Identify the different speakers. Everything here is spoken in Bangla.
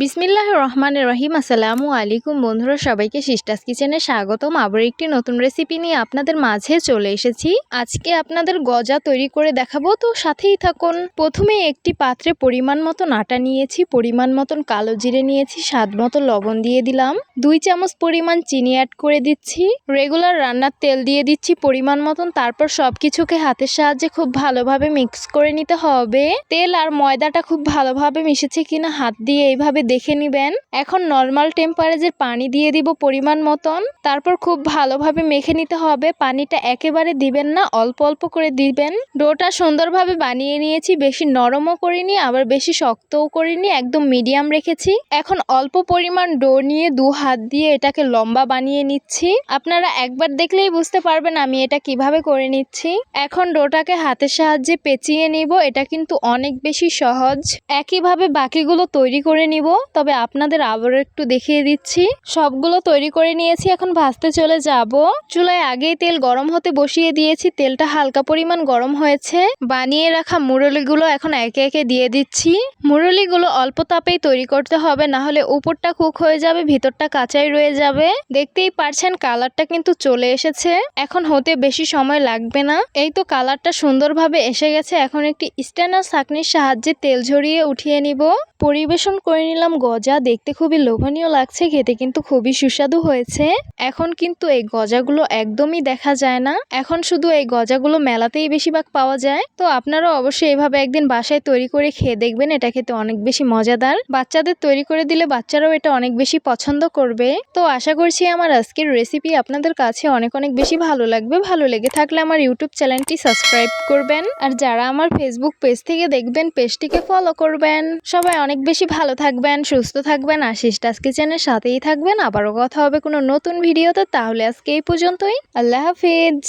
Speaker 1: বিসমিল্লাহির রহমানির রহিম। আসসালামু আলাইকুম বন্ধুরা, সবাইকে সিস্টার্স কিচেনে স্বাগতম। আবার একটি নতুন রেসিপি নিয়ে আপনাদের মাঝে চলে এসেছি। আজকে আপনাদের গজা তৈরি করে দেখাবো, তো সাথেই থাকুন। প্রথমে একটি পাত্রে পরিমাণ মতন আটা নিয়েছি, পরিমাণ মতন কালো জিরে নিয়েছি, স্বাদ মতো লবণ দিয়ে দিলাম, 2 চামচ পরিমাণ চিনি অ্যাড করে দিচ্ছি, রেগুলার রান্নার তেল দিয়ে দিচ্ছি পরিমাণ মতন। তারপর সবকিছুকে হাতের সাহায্যে খুব ভালোভাবে মিক্স করে নিতে হবে। তেল আর ময়দাটা খুব ভালোভাবে মিশেছে কিনা হাত দিয়ে এইভাবে দেখে নিবেন। এখন নর্মাল টেম্পারেচারে পানি দিয়ে দিব পরিমাণ মতন। তারপর খুব ভালোভাবে মেখে নিতে হবে। পানিটা একেবারে দিবেন না, অল্প অল্প করে দিবেন। ডোটা সুন্দরভাবে বানিয়ে নিয়েছি, বেশি নরমও করিনি আবার বেশি শক্তও করিনি, একদম মিডিয়াম রেখেছি। এখন অল্প পরিমাণ ডো নিয়ে 2 হাত দিয়ে এটাকে লম্বা বানিয়ে নিচ্ছি। আপনারা একবার দেখলেই বুঝতে পারবেন আমি এটা কিভাবে করে নিচ্ছি। এখন ডোটাকে হাতের সাহায্যে পেঁচিয়ে নিব। এটা কিন্তু অনেক বেশি সহজ। একইভাবে বাকিগুলো তৈরি করে নিব, তবে আপনাদের আবারও একটু দেখিয়ে দিচ্ছি। সবগুলো তৈরি করে নিয়েছি, এখন ভাজতে চলে যাব। চুলায় আগেই তেল গরম হতে বসিয়ে দিয়েছি, তেলটা হালকা পরিমাণ গরম হয়েছে। বানিয়ে রাখা মুরলিগুলো এখন একে একে দিয়ে দিচ্ছি। মুরলিগুলো অল্প তাপেই তৈরি করতে হবে, না হলে উপরটা কুক হয়ে যাবে, ভিতরটা কাঁচাই রয়ে যাবে। দেখতেই পারছেন কালারটা কিন্তু চলে এসেছে, এখন হতে বেশি সময় লাগবে না। এই তো কালারটা সুন্দরভাবে এসে গেছে। এখন একটি স্ট্যান্ডার ছাঁকনির সাহায্যে তেল ঝরিয়ে উঠিয়ে নিব। পরিবেশন করে নিলাম গজা। দেখতে খুবই লোভনীয় লাগছে, খেতে কিন্তু খুবই সুস্বাদু হয়েছে। এখন কিন্তু এই গজাগুলো একদমই দেখা যায় না, এখন শুধু এই গজাগুলো মেলাতেই বেশিরভাগ পাওয়া যায়। তো আপনারাও অবশ্যই এভাবে একদিন বাসায় তৈরি করে খেয়ে দেখবেন, এটা খেতে অনেক বেশি মজাদার। বাচ্চাদের তৈরি করে দিলে বাচ্চারাও এটা অনেক বেশি পছন্দ করবে। তো আশা করছি আমার আজকের রেসিপি আপনাদের কাছে অনেক বেশি ভালো লাগবে। ভালো লেগে থাকলে আমার ইউটিউব চ্যানেলটি সাবস্ক্রাইব করবেন, আর যারা আমার ফেসবুক পেজ থেকে দেখবেন পেজটিকে ফলো করবেন। সবাই অনেক বেশি ভালো থাকবেন, সুস্থ থাকবেন, আর সিস্টার্স কিচেনের সাথেই থাকবেন। আবারও কথা হবে কোনো নতুন ভিডিওতে। তাহলে আজকে এই পর্যন্তই। আল্লাহ হাফিজ।